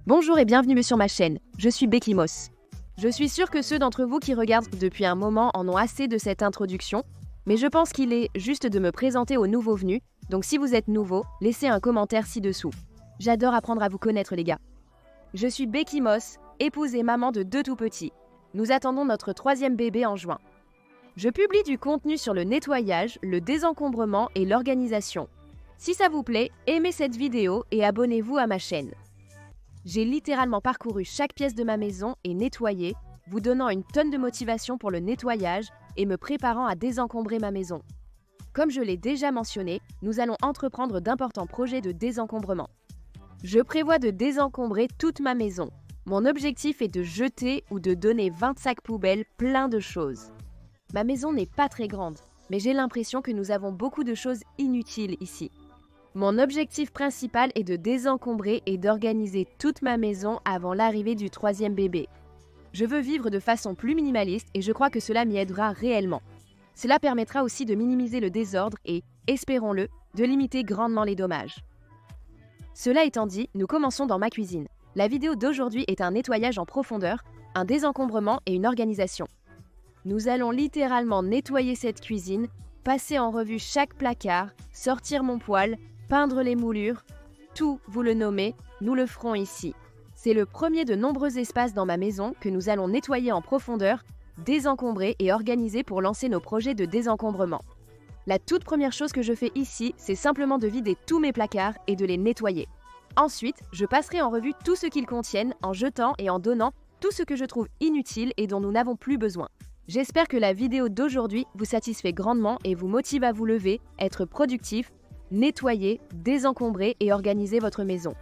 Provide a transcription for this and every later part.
Bonjour et bienvenue sur ma chaîne, je suis Becky Moss. Je suis sûre que ceux d'entre vous qui regardent depuis un moment en ont assez de cette introduction, mais je pense qu'il est juste de me présenter aux nouveaux venus, donc si vous êtes nouveau, laissez un commentaire ci-dessous. J'adore apprendre à vous connaître les gars. Je suis Becky Moss, épouse et maman de 2 tout petits. Nous attendons notre 3e bébé en juin. Je publie du contenu sur le nettoyage, le désencombrement et l'organisation. Si ça vous plaît, aimez cette vidéo et abonnez-vous à ma chaîne. J'ai littéralement parcouru chaque pièce de ma maison et nettoyé, vous donnant une tonne de motivation pour le nettoyage et me préparant à désencombrer ma maison. Comme je l'ai déjà mentionné, nous allons entreprendre d'importants projets de désencombrement. Je prévois de désencombrer toute ma maison. Mon objectif est de jeter ou de donner 20 sacs poubelles pleins de choses. Ma maison n'est pas très grande, mais j'ai l'impression que nous avons beaucoup de choses inutiles ici. Mon objectif principal est de désencombrer et d'organiser toute ma maison avant l'arrivée du 3e bébé. Je veux vivre de façon plus minimaliste et je crois que cela m'y aidera réellement. Cela permettra aussi de minimiser le désordre et, espérons-le, de limiter grandement les dommages. Cela étant dit, nous commençons dans ma cuisine. La vidéo d'aujourd'hui est un nettoyage en profondeur, un désencombrement et une organisation. Nous allons littéralement nettoyer cette cuisine, passer en revue chaque placard, sortir mon poêle, peindre les moulures, tout, vous le nommez, nous le ferons ici. C'est le premier de nombreux espaces dans ma maison que nous allons nettoyer en profondeur, désencombrer et organiser pour lancer nos projets de désencombrement. La toute première chose que je fais ici, c'est simplement de vider tous mes placards et de les nettoyer. Ensuite, je passerai en revue tout ce qu'ils contiennent en jetant et en donnant tout ce que je trouve inutile et dont nous n'avons plus besoin. J'espère que la vidéo d'aujourd'hui vous satisfait grandement et vous motive à vous lever, être productif, nettoyer, désencombrer et organiser votre maison.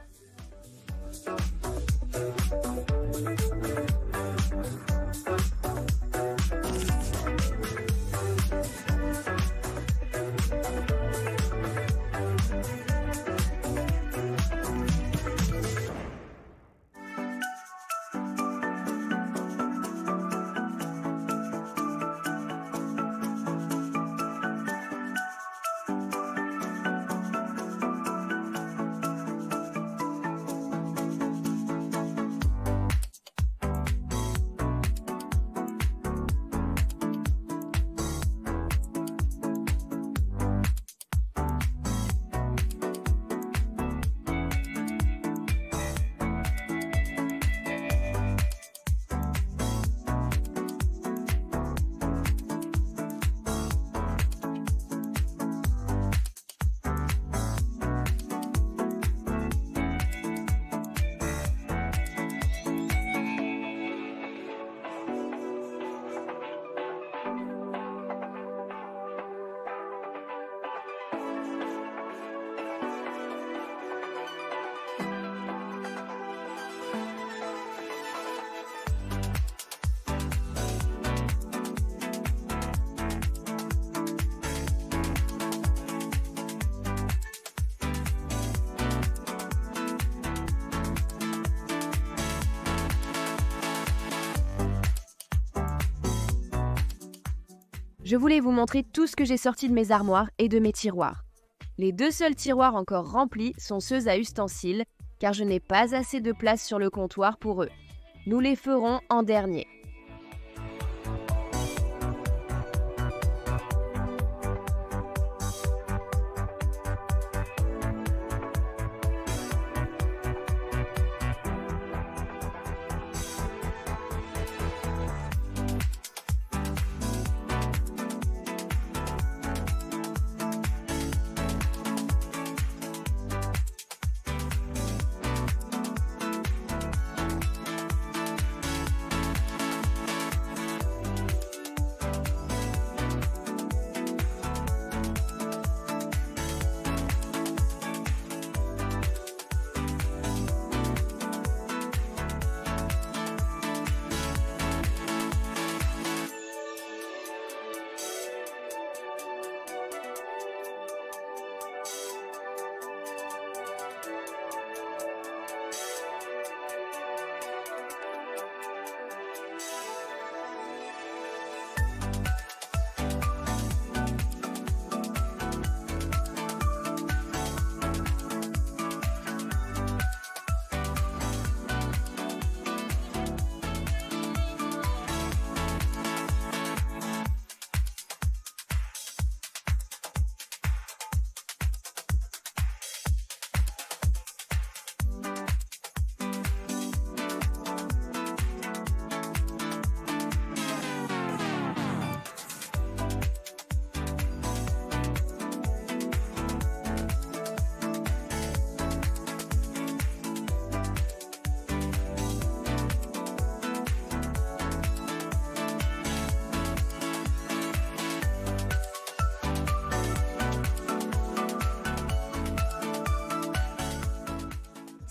Je voulais vous montrer tout ce que j'ai sorti de mes armoires et de mes tiroirs. Les 2 seuls tiroirs encore remplis sont ceux à ustensiles, car je n'ai pas assez de place sur le comptoir pour eux. Nous les ferons en dernier.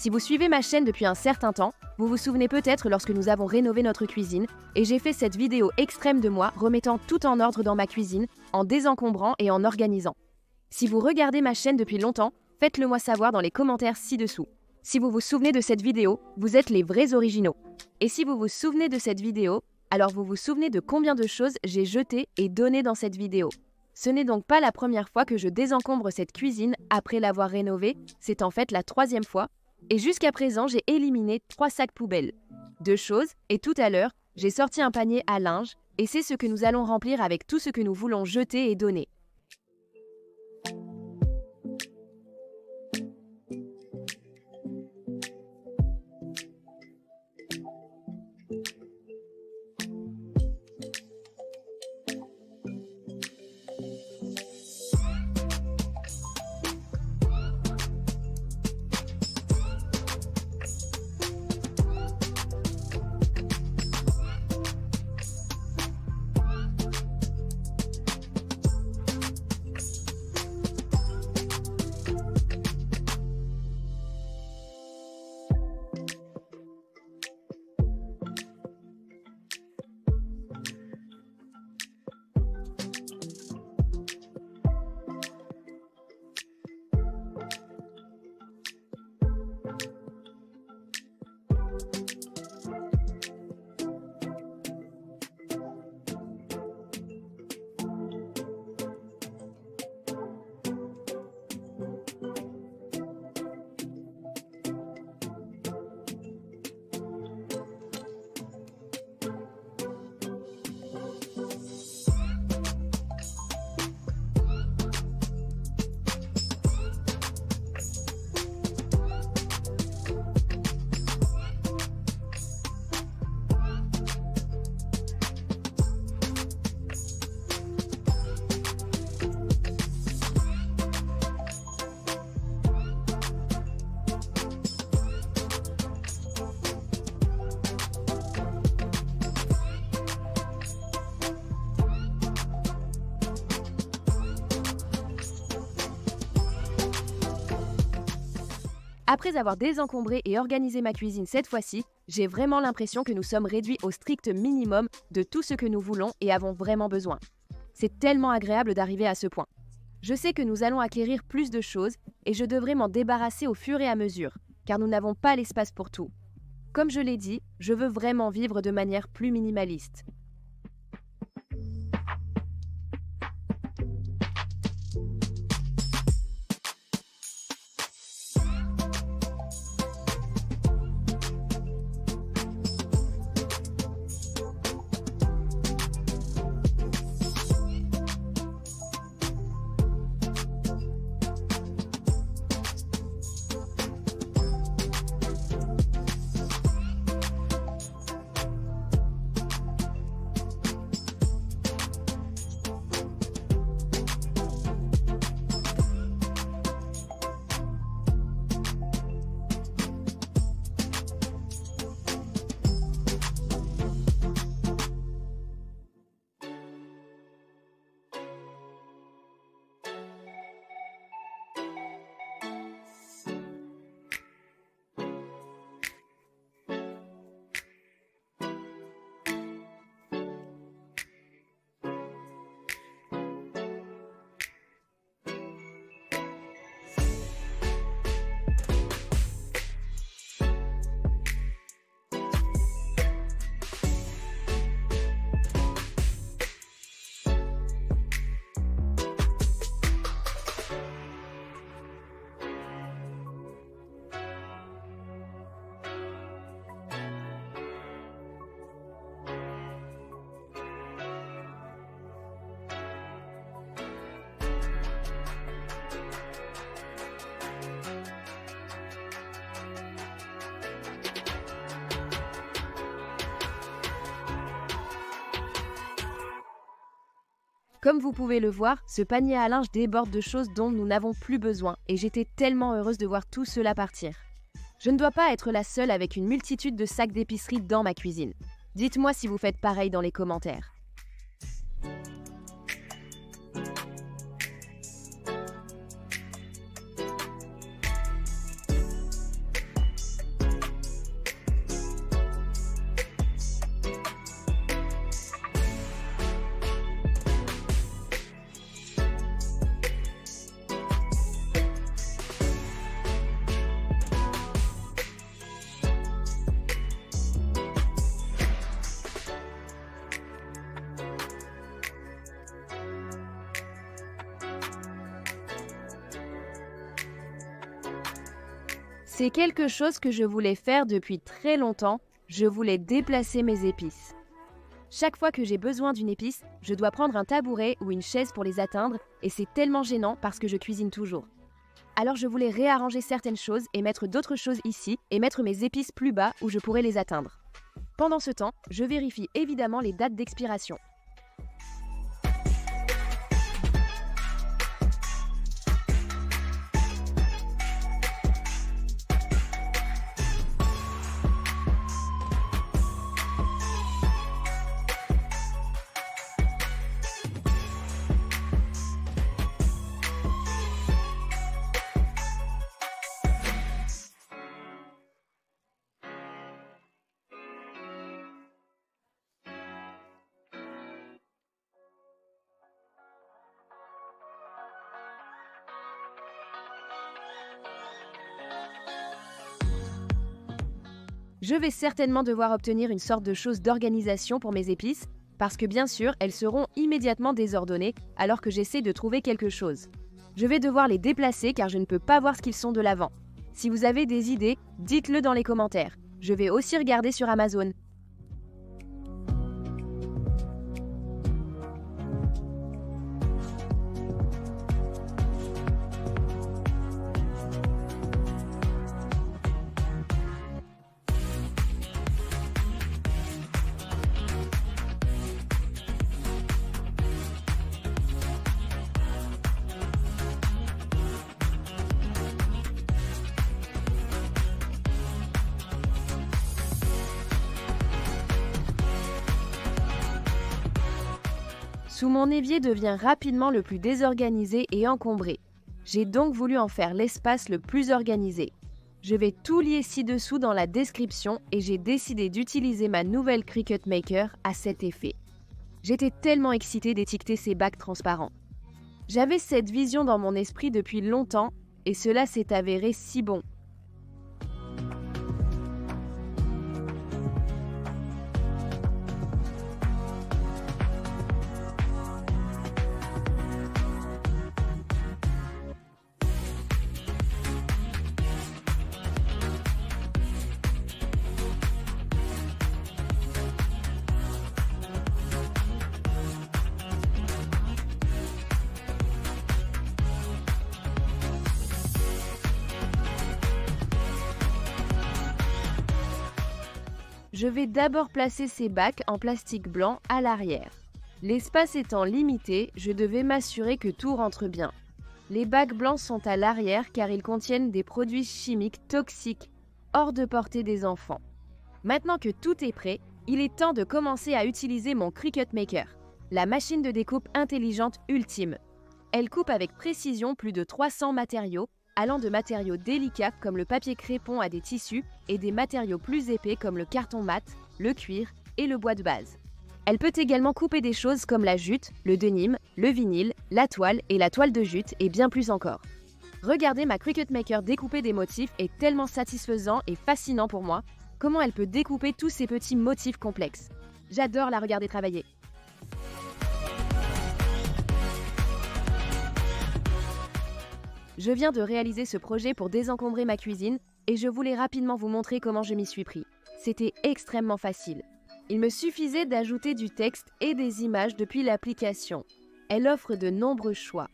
Si vous suivez ma chaîne depuis un certain temps, vous vous souvenez peut-être lorsque nous avons rénové notre cuisine et j'ai fait cette vidéo extrême de moi remettant tout en ordre dans ma cuisine, en désencombrant et en organisant. Si vous regardez ma chaîne depuis longtemps, faites-le moi savoir dans les commentaires ci-dessous. Si vous vous souvenez de cette vidéo, vous êtes les vrais originaux. Et si vous vous souvenez de cette vidéo, alors vous vous souvenez de combien de choses j'ai jetées et données dans cette vidéo. Ce n'est donc pas la première fois que je désencombre cette cuisine après l'avoir rénovée, c'est en fait la 3e fois. Et jusqu'à présent, j'ai éliminé 3 sacs poubelles. 2 choses, et tout à l'heure, j'ai sorti un panier à linge, et c'est ce que nous allons remplir avec tout ce que nous voulons jeter et donner. Après avoir désencombré et organisé ma cuisine cette fois-ci, j'ai vraiment l'impression que nous sommes réduits au strict minimum de tout ce que nous voulons et avons vraiment besoin. C'est tellement agréable d'arriver à ce point. Je sais que nous allons acquérir plus de choses et je devrais m'en débarrasser au fur et à mesure, car nous n'avons pas l'espace pour tout. Comme je l'ai dit, je veux vraiment vivre de manière plus minimaliste. Comme vous pouvez le voir, ce panier à linge déborde de choses dont nous n'avons plus besoin et j'étais tellement heureuse de voir tout cela partir. Je ne dois pas être la seule avec une multitude de sacs d'épicerie dans ma cuisine. Dites-moi si vous faites pareil dans les commentaires. C'est quelque chose que je voulais faire depuis très longtemps, je voulais déplacer mes épices. Chaque fois que j'ai besoin d'une épice, je dois prendre un tabouret ou une chaise pour les atteindre et c'est tellement gênant parce que je cuisine toujours. Alors je voulais réarranger certaines choses et mettre d'autres choses ici et mettre mes épices plus bas où je pourrais les atteindre. Pendant ce temps, je vérifie évidemment les dates d'expiration. Je vais certainement devoir obtenir une sorte de chose d'organisation pour mes épices, parce que bien sûr, elles seront immédiatement désordonnées alors que j'essaie de trouver quelque chose. Je vais devoir les déplacer car je ne peux pas voir ce qu'ils sont de l'avant. Si vous avez des idées, dites-le dans les commentaires. Je vais aussi regarder sur Amazon. Tout mon évier devient rapidement le plus désorganisé et encombré. J'ai donc voulu en faire l'espace le plus organisé. Je vais tout lier ci-dessous dans la description et j'ai décidé d'utiliser ma nouvelle Cricut Maker à cet effet. J'étais tellement excitée d'étiqueter ces bacs transparents. J'avais cette vision dans mon esprit depuis longtemps et cela s'est avéré si bon. Je vais d'abord placer ces bacs en plastique blanc à l'arrière. L'espace étant limité, je devais m'assurer que tout rentre bien. Les bacs blancs sont à l'arrière car ils contiennent des produits chimiques toxiques hors de portée des enfants. Maintenant que tout est prêt, il est temps de commencer à utiliser mon Cricut Maker, la machine de découpe intelligente ultime. Elle coupe avec précision plus de 300 matériaux, allant de matériaux délicats comme le papier crépon à des tissus et des matériaux plus épais comme le carton mat, le cuir et le bois de base. Elle peut également couper des choses comme la jute, le denim, le vinyle, la toile et la toile de jute et bien plus encore. Regarder ma Cricut Maker découper des motifs est tellement satisfaisant et fascinant pour moi. Comment elle peut découper tous ces petits motifs complexes. J'adore la regarder travailler. Je viens de réaliser ce projet pour désencombrer ma cuisine et je voulais rapidement vous montrer comment je m'y suis pris. C'était extrêmement facile. Il me suffisait d'ajouter du texte et des images depuis l'application. Elle offre de nombreux choix.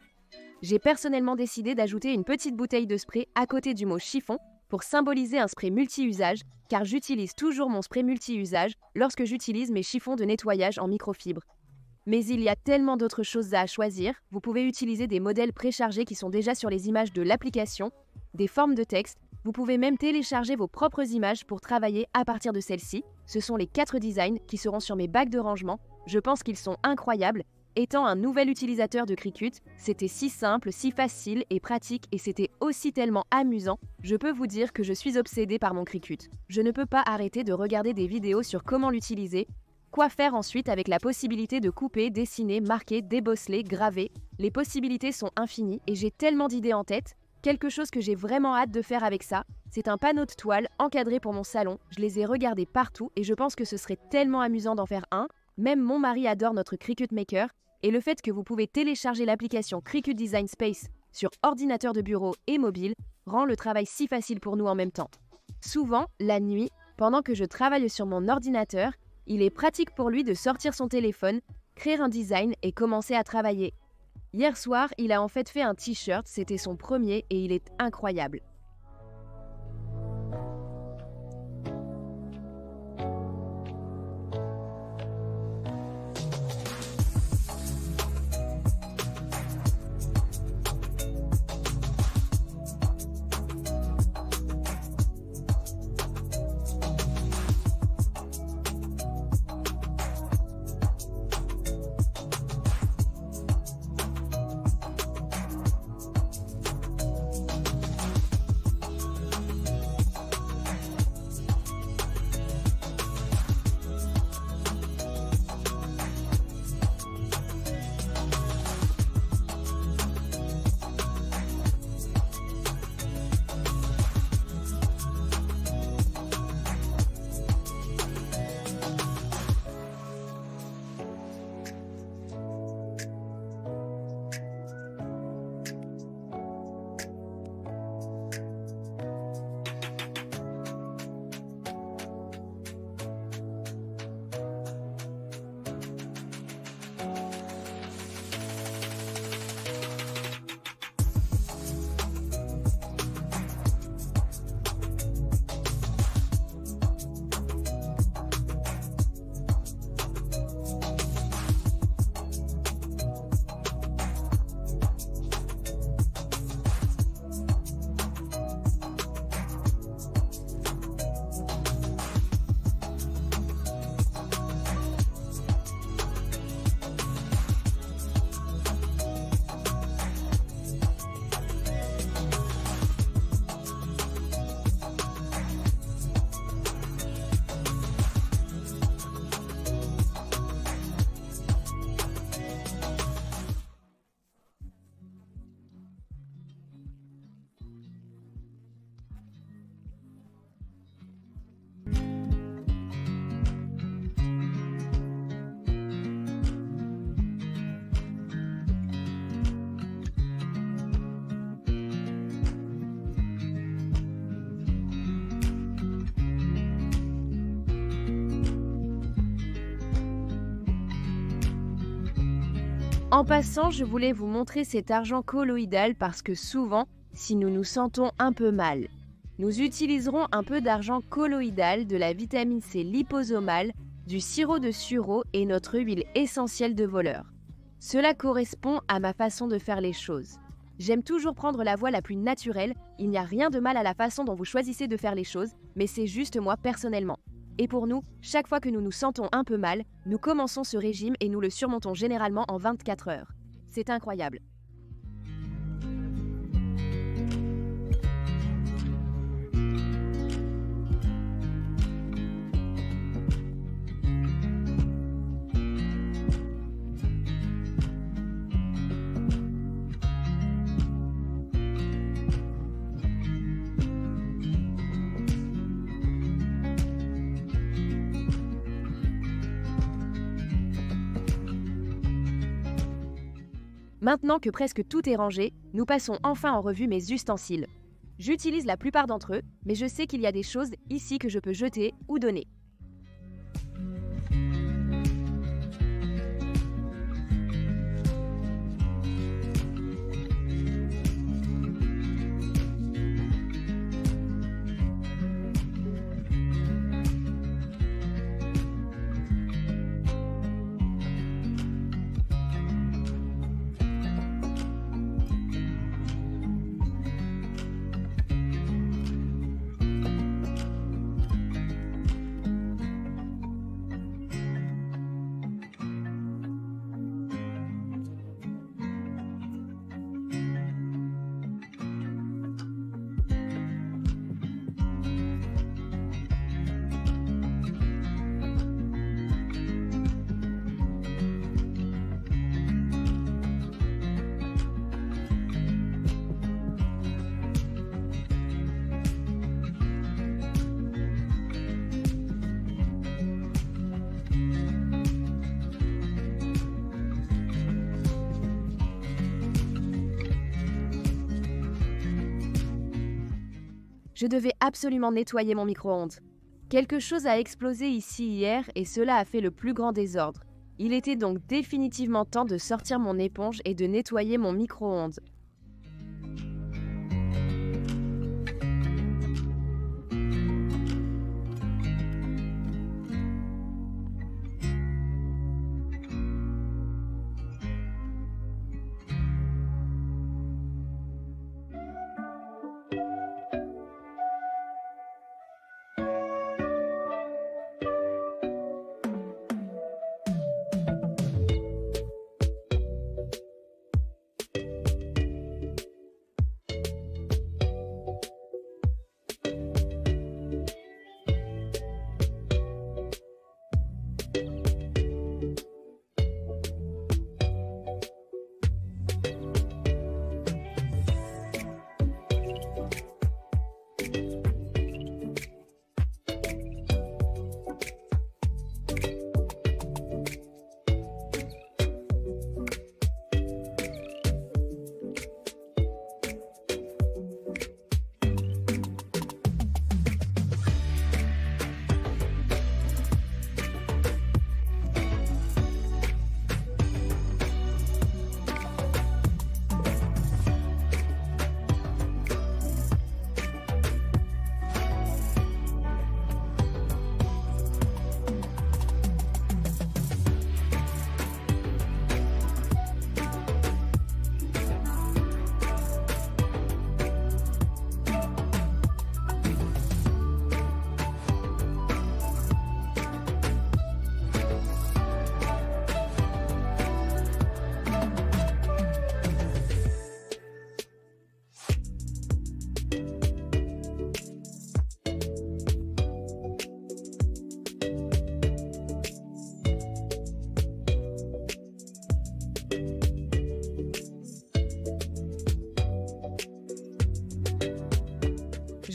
J'ai personnellement décidé d'ajouter une petite bouteille de spray à côté du mot chiffon pour symboliser un spray multi-usage car j'utilise toujours mon spray multi-usage lorsque j'utilise mes chiffons de nettoyage en microfibre. Mais il y a tellement d'autres choses à choisir. Vous pouvez utiliser des modèles préchargés qui sont déjà sur les images de l'application, des formes de texte. Vous pouvez même télécharger vos propres images pour travailler à partir de celles-ci. Ce sont les 4 designs qui seront sur mes bacs de rangement. Je pense qu'ils sont incroyables. Étant un nouvel utilisateur de Cricut, c'était si simple, si facile et pratique et c'était aussi tellement amusant. Je peux vous dire que je suis obsédée par mon Cricut. Je ne peux pas arrêter de regarder des vidéos sur comment l'utiliser. Quoi faire ensuite avec la possibilité de couper, dessiner, marquer, débosseler, graver. Les possibilités sont infinies et j'ai tellement d'idées en tête. Quelque chose que j'ai vraiment hâte de faire avec ça, c'est un panneau de toile encadré pour mon salon. Je les ai regardés partout et je pense que ce serait tellement amusant d'en faire un. Même mon mari adore notre Cricut Maker et le fait que vous pouvez télécharger l'application Cricut Design Space sur ordinateur de bureau et mobile, rend le travail si facile pour nous en même temps. Souvent, la nuit, pendant que je travaille sur mon ordinateur, il est pratique pour lui de sortir son téléphone, créer un design et commencer à travailler. Hier soir, il a en fait un t-shirt, c'était son premier et il est incroyable. En passant, je voulais vous montrer cet argent colloïdal parce que souvent, si nous nous sentons un peu mal, nous utiliserons un peu d'argent colloïdal, de la vitamine C liposomale, du sirop de sureau et notre huile essentielle de voleur. Cela correspond à ma façon de faire les choses. J'aime toujours prendre la voie la plus naturelle, il n'y a rien de mal à la façon dont vous choisissez de faire les choses, mais c'est juste moi personnellement. Et pour nous, chaque fois que nous nous sentons un peu mal, nous commençons ce régime et nous le surmontons généralement en 24 heures. C'est incroyable. Maintenant que presque tout est rangé, nous passons enfin en revue mes ustensiles. J'utilise la plupart d'entre eux, mais je sais qu'il y a des choses ici que je peux jeter ou donner. Je devais absolument nettoyer mon micro-ondes. Quelque chose a explosé ici hier et cela a fait le plus grand désordre. Il était donc définitivement temps de sortir mon éponge et de nettoyer mon micro-ondes.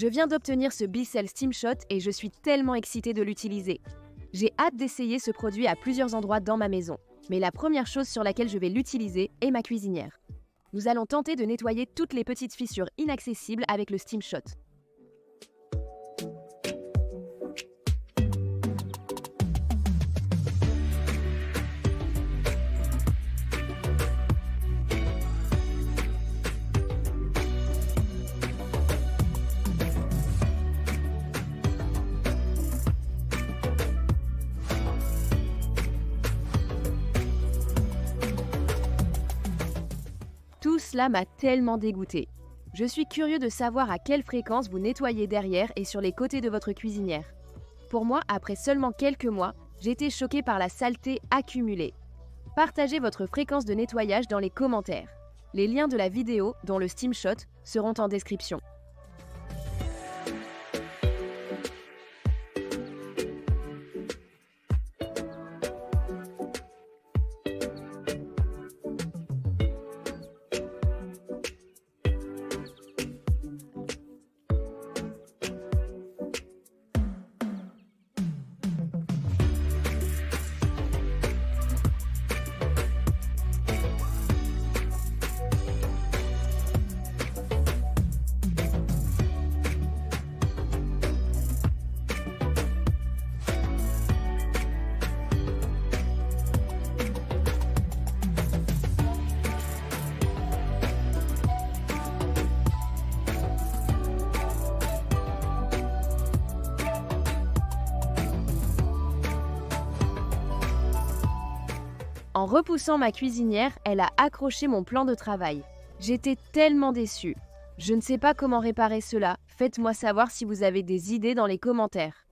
Je viens d'obtenir ce Bicel Steam Shot et je suis tellement excitée de l'utiliser. J'ai hâte d'essayer ce produit à plusieurs endroits dans ma maison. Mais la première chose sur laquelle je vais l'utiliser est ma cuisinière. Nous allons tenter de nettoyer toutes les petites fissures inaccessibles avec le Steam Shot. Tout cela m'a tellement dégoûtée. Je suis curieux de savoir à quelle fréquence vous nettoyez derrière et sur les côtés de votre cuisinière. Pour moi, après seulement quelques mois, j'ai été choquée par la saleté accumulée. Partagez votre fréquence de nettoyage dans les commentaires. Les liens de la vidéo, dont le Steam Shot, seront en description. En repoussant ma cuisinière, elle a accroché mon plan de travail. J'étais tellement déçue. Je ne sais pas comment réparer cela. Faites-moi savoir si vous avez des idées dans les commentaires.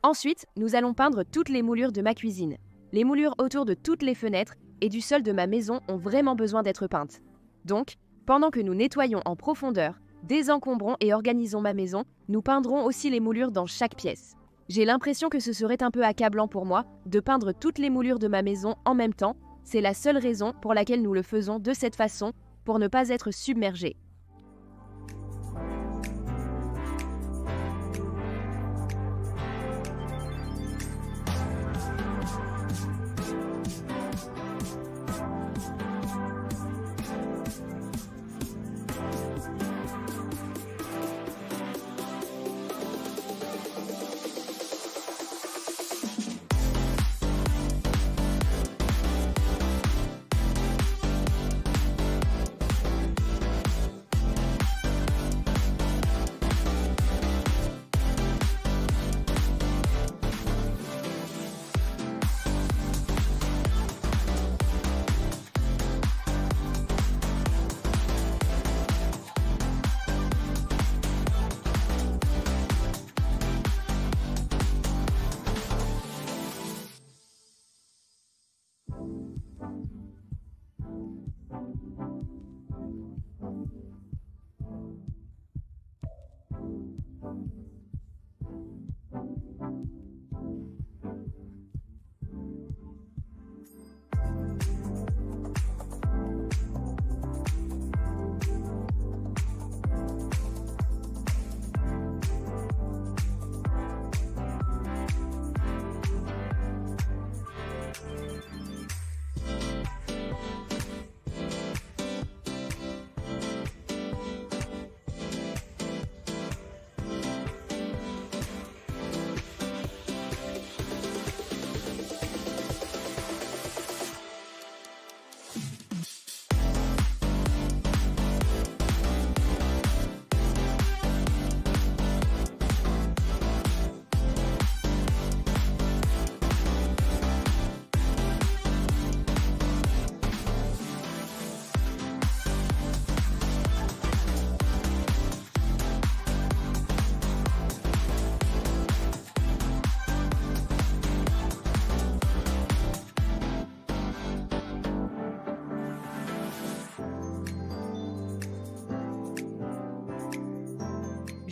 Ensuite, nous allons peindre toutes les moulures de ma cuisine. Les moulures autour de toutes les fenêtres et du sol de ma maison ont vraiment besoin d'être peintes. Donc, pendant que nous nettoyons en profondeur, désencombrons et organisons ma maison, nous peindrons aussi les moulures dans chaque pièce. J'ai l'impression que ce serait un peu accablant pour moi de peindre toutes les moulures de ma maison en même temps. C'est la seule raison pour laquelle nous le faisons de cette façon, pour ne pas être submergés.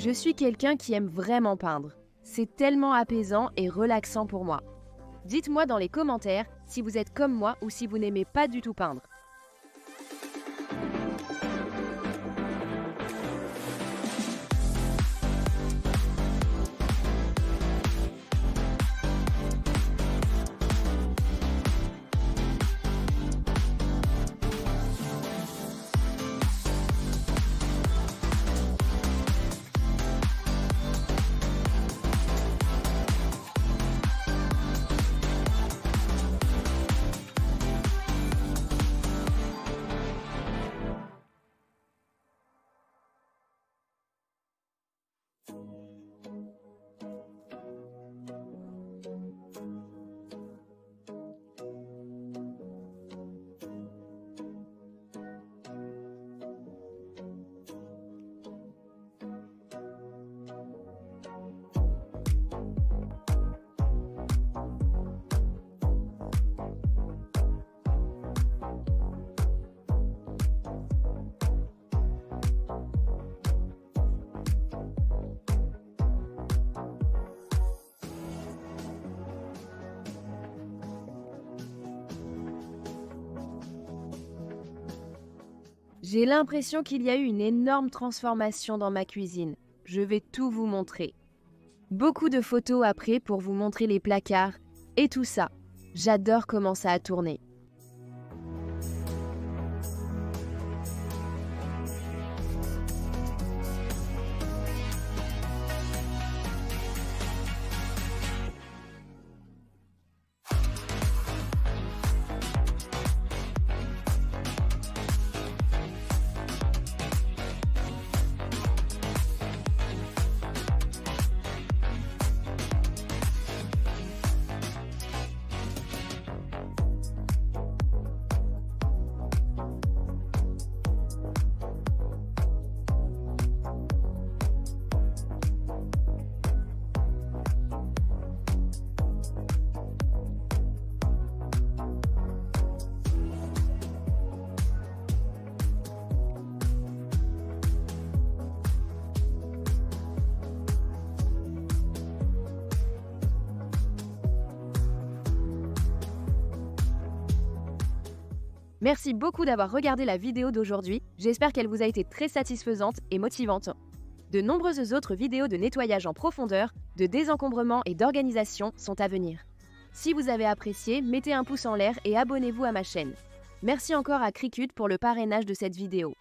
Je suis quelqu'un qui aime vraiment peindre. C'est tellement apaisant et relaxant pour moi. Dites-moi dans les commentaires si vous êtes comme moi ou si vous n'aimez pas du tout peindre. J'ai l'impression qu'il y a eu une énorme transformation dans ma cuisine. Je vais tout vous montrer. Beaucoup de photos après pour vous montrer les placards et tout ça. J'adore comment ça a tourné. Merci beaucoup d'avoir regardé la vidéo d'aujourd'hui, j'espère qu'elle vous a été très satisfaisante et motivante. De nombreuses autres vidéos de nettoyage en profondeur, de désencombrement et d'organisation sont à venir. Si vous avez apprécié, mettez un pouce en l'air et abonnez-vous à ma chaîne. Merci encore à Cricut pour le parrainage de cette vidéo.